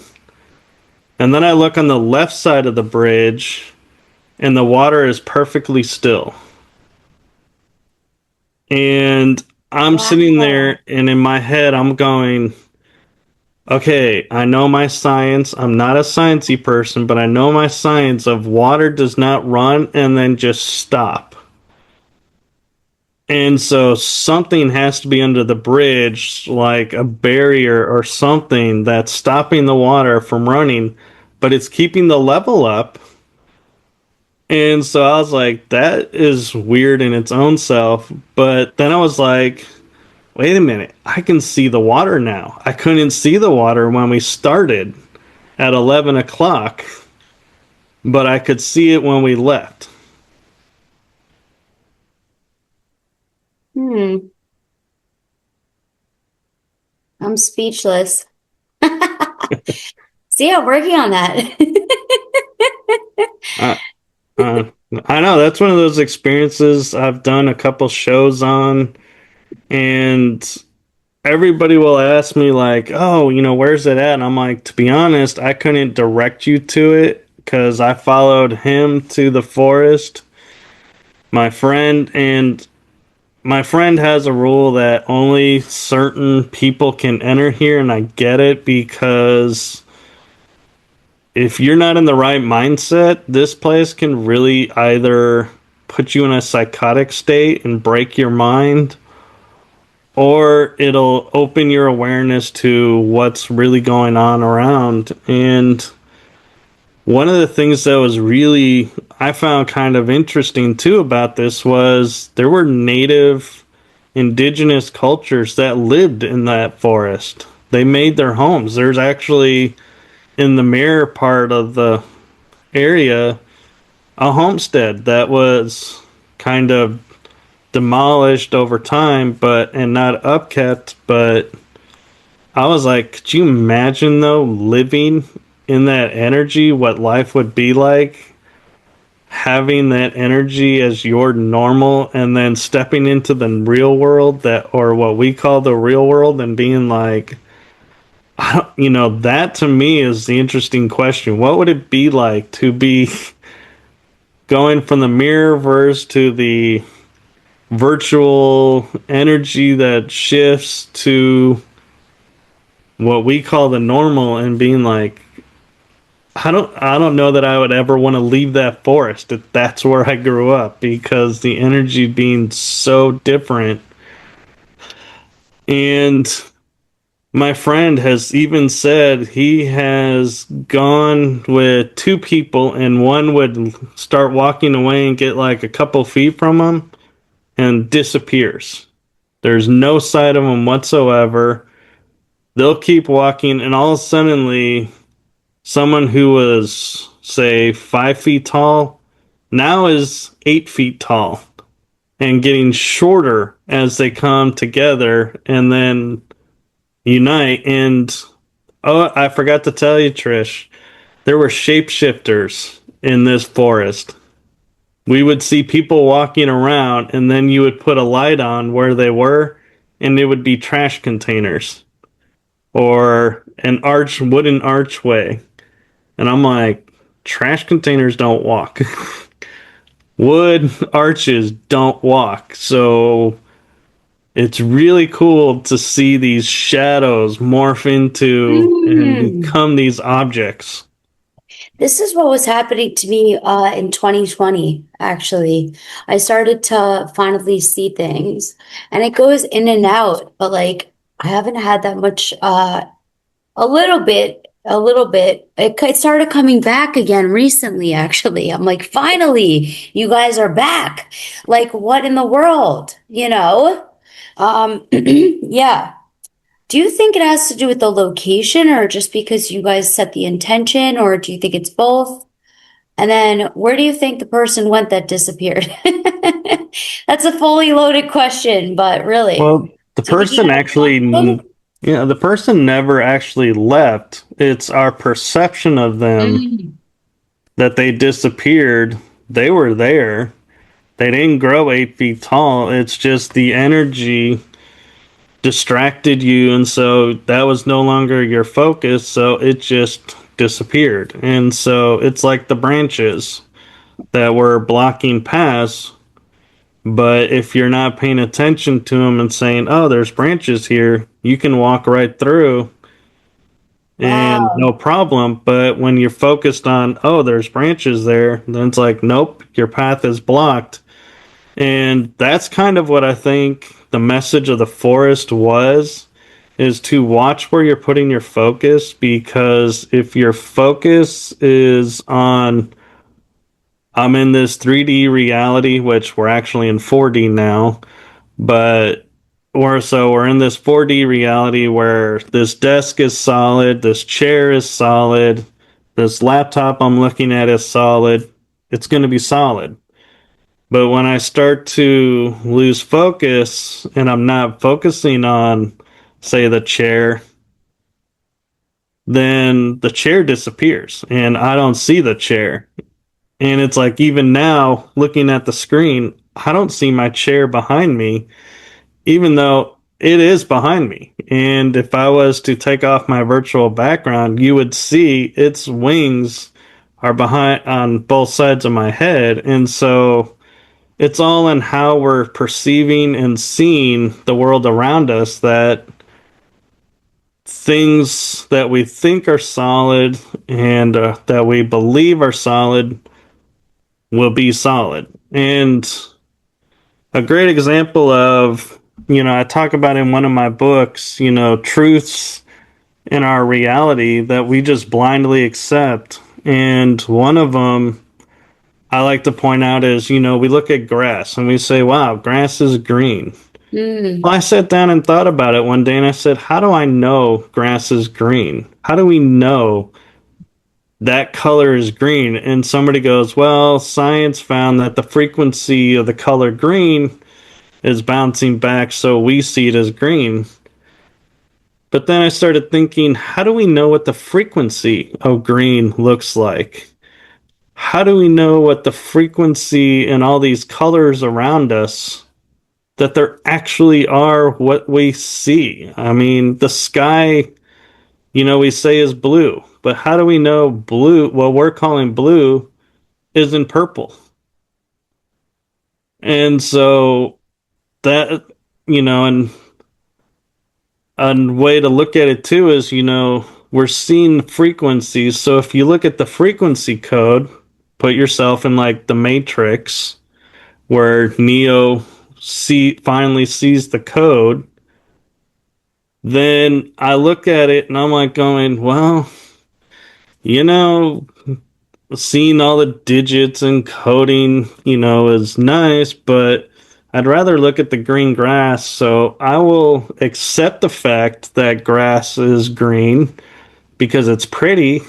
[SPEAKER 2] And then I look on the left side of the bridge, and the water is perfectly still. And I'm sitting
[SPEAKER 1] Wow.
[SPEAKER 2] there, and in my head, I'm going, okay, I know my science. I'm not a sciencey person, but I know my science of water does not run and then just stop. And so something has to be under the bridge, like a barrier or something that's stopping the water from running, but it's keeping the level up. And so I was like, that is weird in its own self. But then I was like, wait a minute, I can see the water now. I couldn't see the water when we started at 11 o'clock, but I could see it when we left.
[SPEAKER 1] Hmm. I'm speechless. See, I'm working on that.
[SPEAKER 2] Uh, uh, I know that's one of those experiences I've done a couple shows on, and everybody will ask me, like, oh, where's it at? And I'm like, to be honest, I couldn't direct you to it because I followed him to the forest, my friend, and my friend has a rule that only certain people can enter here, and I get it because if you're not in the right mindset, this place can really either put you in a psychotic state and break your mind, or it'll open your awareness to what's really going on around. And one of the things that was really, I found kind of interesting too about this was there were native indigenous cultures that lived in that forest. They made their homes. There's actually in the mirror part of the area a homestead that was kind of demolished over time, but and not upkept. But I was like, could you imagine though living in that energy, what life would be like, having that energy as your normal, and then stepping into the real world, that, or what we call the real world, and being like, I don't, that to me is the interesting question. What would it be like to be going from the mirror verse to the virtual energy that shifts to what we call the normal, and being like, I don't know that I would ever want to leave that forest if that's where I grew up, because the energy being so different. And my friend has even said he has gone with two people, and one would start walking away and get like a couple feet from him and disappears. There's no sight of him whatsoever. They'll keep walking, and all suddenly, someone who was, say, 5 feet tall now is 8 feet tall and getting shorter as they come together and then unite. And oh, I forgot to tell you, Trish, there were shapeshifters in this forest. We would see people walking around, and then you would put a light on where they were, and it would be trash containers or an wooden archway. And I'm like, trash containers don't walk. Wood arches don't walk. So it's really cool to see these shadows morph into and become these objects.
[SPEAKER 1] This is what was happening to me in 2020, actually. I started to finally see things, and it goes in and out, but like I haven't had that much, a little bit, a little bit. It started coming back again recently, actually. I'm like, finally, you guys are back. Like, what in the world, you know? Yeah. Do you think it has to do with the location or just because you guys set the intention, or do you think it's both? And then where do you think the person went that disappeared? That's a fully loaded question, but really.
[SPEAKER 2] Well, the
[SPEAKER 1] Do you think you
[SPEAKER 2] person
[SPEAKER 1] have
[SPEAKER 2] actually,
[SPEAKER 1] something?
[SPEAKER 2] yeah, the person never actually left. It's our perception of them
[SPEAKER 1] Mm.
[SPEAKER 2] that they disappeared. They were there. They didn't grow 8 feet tall. It's just the energy distracted you, and so that was no longer your focus, so it just disappeared. And so it's like the branches that were blocking paths, but if you're not paying attention to them and saying, oh, there's branches here, you can walk right through and
[SPEAKER 1] Wow.
[SPEAKER 2] no problem. But when you're focused on, oh, there's branches there, then it's like, nope, your path is blocked. And that's kind of what I think the message of the forest was, is to watch where you're putting your focus, because if your focus is on, I'm in this 3D reality, which we're actually in 4D now, but we're in this 4D reality where this desk is solid, this chair is solid, this laptop I'm looking at is solid. It's going to be solid. But when I start to lose focus and I'm not focusing on, say, the chair, then the chair disappears and I don't see the chair. And it's like, even now, looking at the screen, I don't see my chair behind me, even though it is behind me. And if I was to take off my virtual background, you would see its wings are behind on both sides of my head. And so it's all in how we're perceiving and seeing the world around us, that things that we think are solid and that we believe are solid will be solid. And a great example of, I talk about in one of my books, truths in our reality that we just blindly accept. And one of them I like to point out is, we look at grass and we say, wow, grass is green.
[SPEAKER 1] Mm.
[SPEAKER 2] Well, I sat down and thought about it one day and I said, how do I know grass is green? How do we know that color is green? And somebody goes, well, science found that the frequency of the color green is bouncing back, so we see it as green. But then I started thinking, how do we know what the frequency of green looks like? How do we know what the frequency and all these colors around us, that there actually are what we see? I mean, the sky, we say is blue, but how do we know blue, what we're calling blue, isn't purple? And so that, and a way to look at it too is, we're seeing frequencies. So if you look at the frequency code, put yourself in like the Matrix, where Neo finally sees the code, then I look at it and I'm like going, well, you know, seeing all the digits and coding, is nice, but I'd rather look at the green grass. So I will accept the fact that grass is green because it's pretty,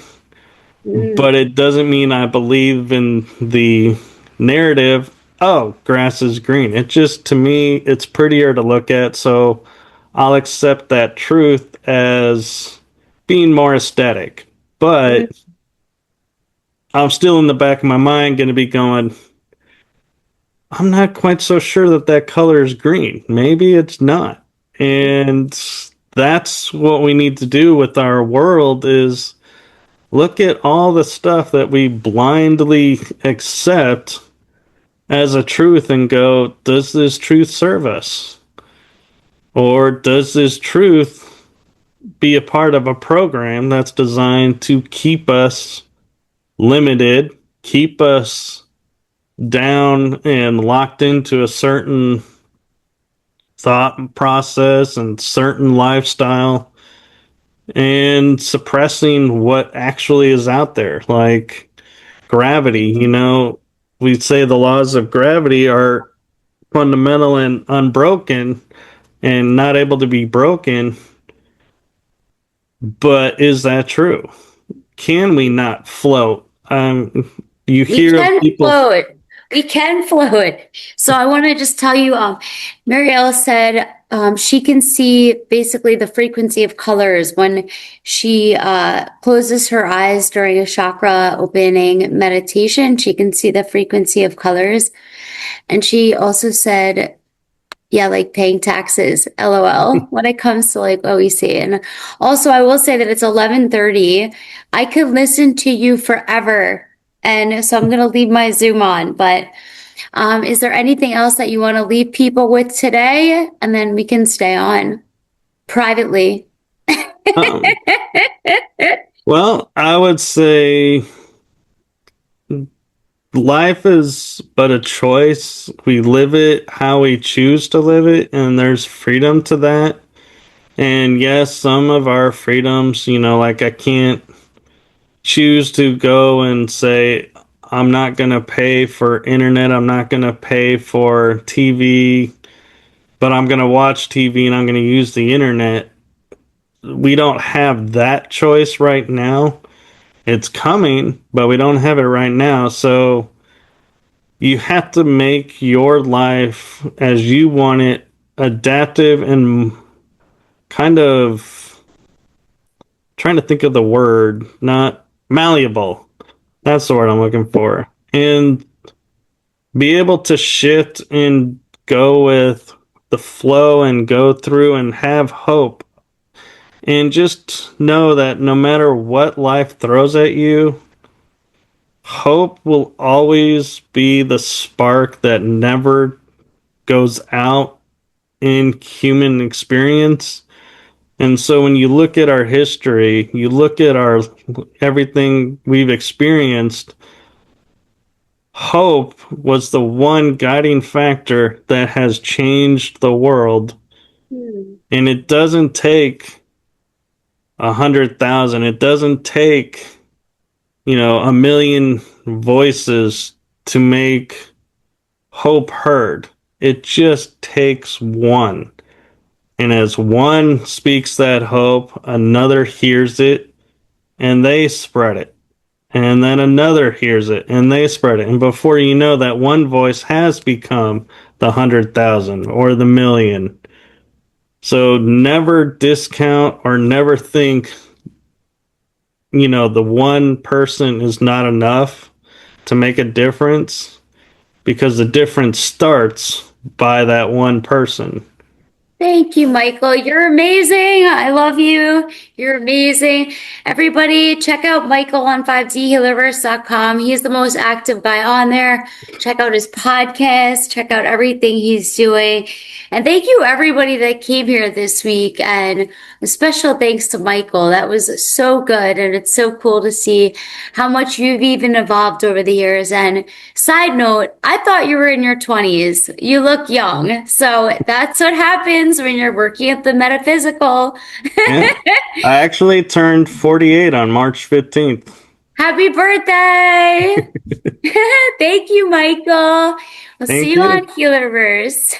[SPEAKER 1] Mm.
[SPEAKER 2] but it doesn't mean I believe in the narrative, oh, grass is green. It just, to me, it's prettier to look at. So I'll accept that truth as being more aesthetic.
[SPEAKER 1] Mm.
[SPEAKER 2] But I'm still in the back of my mind going to be going, I'm not quite so sure that that color is green. Maybe it's not. And that's what we need to do with our world is look at all the stuff that we blindly accept as a truth and go, does this truth serve us? Or does this truth be a part of a program that's designed to keep us limited, keep us down and locked into a certain thought process and certain lifestyle and suppressing what actually is out there, like gravity. We say the laws of gravity are fundamental and unbroken and not able to be broken, but is that true? Can we not float? You
[SPEAKER 1] We
[SPEAKER 2] hear
[SPEAKER 1] can
[SPEAKER 2] people.
[SPEAKER 1] float. We can float. So I want to just tell you, Marielle said she can see basically the frequency of colors when she closes her eyes during a chakra opening meditation. She can see the frequency of colors. And she also said, yeah, like paying taxes, LOL, when it comes to like what we see. And also I will say that it's 11:30. I could listen to you forever. And so I'm going to leave my Zoom on, but is there anything else that you want to leave people with today? And then we can stay on privately.
[SPEAKER 2] um, well, I would say life is but a choice. We live it how we choose to live it, and there's freedom to that. And yes, some of our freedoms, like I can't choose to go and say, I'm not going to pay for internet, I'm not going to pay for TV, but I'm going to watch TV and I'm going to use the internet. We don't have that choice right now. It's coming, but we don't have it right now. So you have to make your life as you want it, adaptive and kind of trying to think of the word, not malleable. That's the word I'm looking for. And be able to shift and go with the flow and go through and have hope. And just know that no matter what life throws at you, hope will always be the spark that never goes out in human experience. And so when you look at our history, you look at our everything we've experienced, hope was the one guiding factor that has changed the world. And it doesn't take 100,000. It doesn't take, a million voices to make hope heard. It just takes one. And as one speaks that hope, another hears it and they spread it. And then another hears it and they spread it. And before you know, that one voice has become the 100,000 or the million. So never discount or never think, the one person is not enough to make a difference, because the difference starts by that one person.
[SPEAKER 1] Thank you, Michael. You're amazing. I love you. You're amazing. Everybody, check out Michael on 5dhealerverse.com. He's the most active guy on there. Check out his podcast. Check out everything he's doing. And thank you, everybody that came here this week. And a special thanks to Michael. That was so good. And it's so cool to see how much you've even evolved over the years. And side note, I thought you were in your 20s. You look young. So that's what happens when you're working at the Metaphysical.
[SPEAKER 2] Yeah. I actually turned 48 on March 15th.
[SPEAKER 1] Happy birthday! Thank you, Michael. We'll see you on Healerverse.